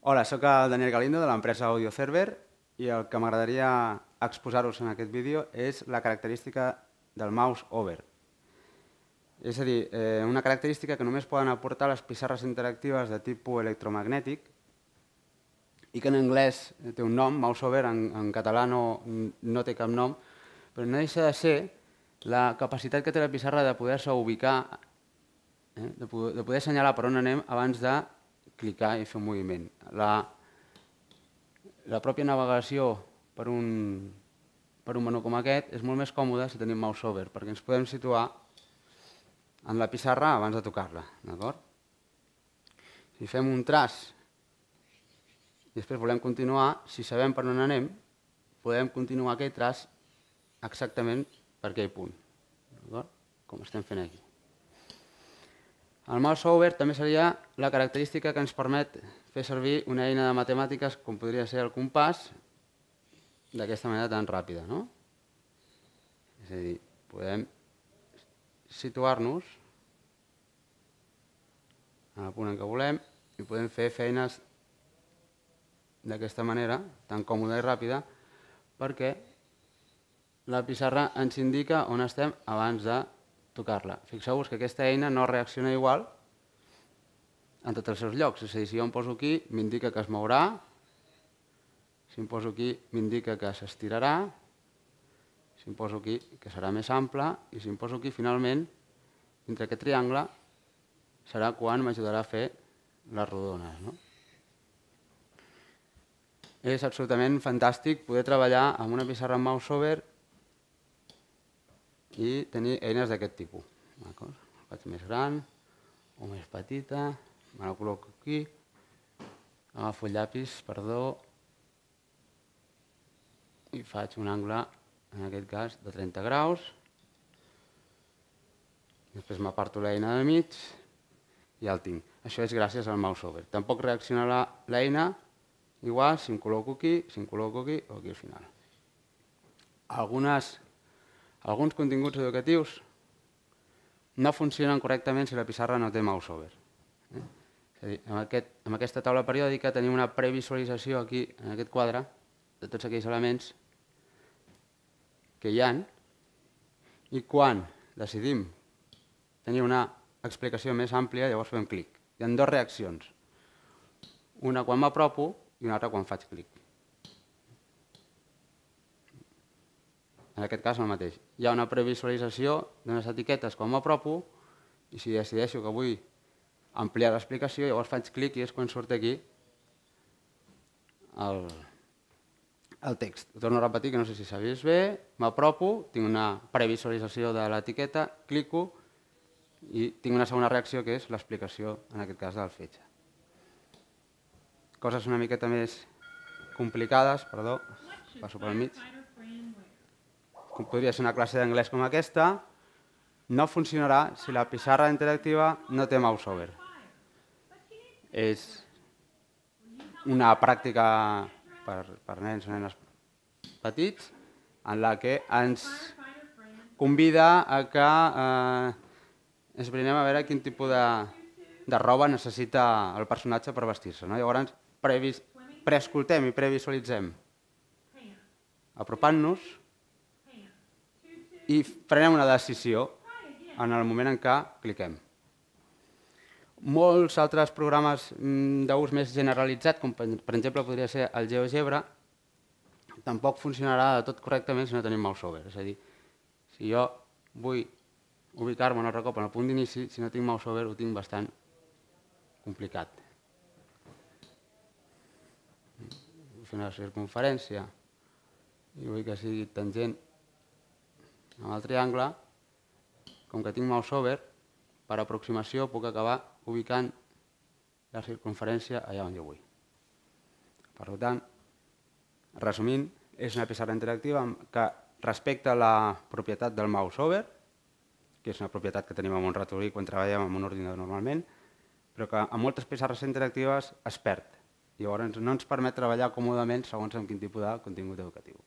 Hola, soc el Daniel Galindo de l'empresa AudioCerver i el que m'agradaria exposar-vos en aquest vídeo és la característica del mouse over. És a dir, una característica que només poden aportar les pissarres interactives de tipus electromagnètic i que en anglès té un nom, mouse over, en català no té cap nom, però no deixa de ser la capacitat que té la pissarra de poder-se ubicar, de poder assenyalar per on anem abans de clicar i fer un moviment. La pròpia navegació per un menú com aquest és molt més còmoda si tenim mouse over, perquè ens podem situar en la pissarra abans de tocar-la. Si fem un traç i després volem continuar, si sabem per on anem, podem continuar aquell traç exactament per aquell punt, com estem fent aquí. El mouse over també seria la característica que ens permet fer servir una eina de matemàtiques com podria ser el compàs d'aquesta manera tan ràpida. És a dir, podem situar-nos en el punt en què volem i podem fer feines d'aquesta manera, tan còmoda i ràpida, perquè la pissarra ens indica on estem abans de tocar-la. Fixeu-vos que aquesta eina no reacciona igual en tots els seus llocs. És a dir, si jo em poso aquí, m'indica que es mourà, si em poso aquí, m'indica que s'estirarà, si em poso aquí, que serà més ample, i si em poso aquí, finalment, dintre aquest triangle, serà quan m'ajudarà a fer les rodones. És absolutament fantàstic poder treballar amb una pissarra amb mouse over i tenir eines d'aquest tipus. La faig més gran o més petita, me la col·loco aquí, agafo el llapis, i faig un angle, en aquest cas, de 30 graus. Després m'aparto l'eina del mig i ja el tinc. Això és gràcies al mouse over. Tampoc reaccionarà l'eina igual si em col·loco aquí, si em col·loco aquí o aquí al final. Alguns continguts educatius no funcionen correctament si la pissarra no té mouse over. És a dir, en aquesta taula periòdica tenim una previsualització aquí, en aquest quadre, de tots aquells elements que hi ha, i quan decidim tenir una explicació més àmplia, llavors fem clic. Hi ha dues reaccions, una quan m'apropo i una altra quan faig clic. En aquest cas el mateix. Hi ha una previsualització d'unes etiquetes quan m'apropo i si decideixo que vull ampliar l'explicació, llavors faig clic i és quan surt aquí el text. Ho torno a repetir, que no sé si s'ha vist bé. M'apropo, tinc una previsualització de l'etiqueta, clico i tinc una segona reacció que és l'explicació, en aquest cas, del fetge. Coses una miqueta més complicades, perdó, passo pel mig. Com podria ser una classe d'anglès com aquesta, no funcionarà si la pissarra interactiva no té mouse over. És una pràctica per nens o nenes petits en la que ens convida a que esbrinem a veure quin tipus de roba necessita el personatge per vestir-se. Llavors, preescoltem i previsualitzem apropant-nos i prenem una decisió en el moment en què cliquem. Molts altres programes d'ús més generalitzat, com per exemple podria ser el GeoGebra, tampoc funcionarà de tot correctament si no tenim mouse over. És a dir, si jo vull ubicar-me un altre cop en el punt d'inici, si no tinc mouse over ho tinc bastant complicat. Vull fer una circunferència i vull que sigui tangent amb el triangle, com que tinc mouse over, per aproximació puc acabar ubicant la circunferència allà on jo vull. Per tant, resumint, és una pissarra interactiva que respecta la propietat del mouse over, que és una propietat que tenim en un ratolí quan treballem amb un ordinador normalment, però que en moltes pissarres interactives es perd. Llavors no ens permet treballar còmodament segons amb quin tipus de contingut educatiu.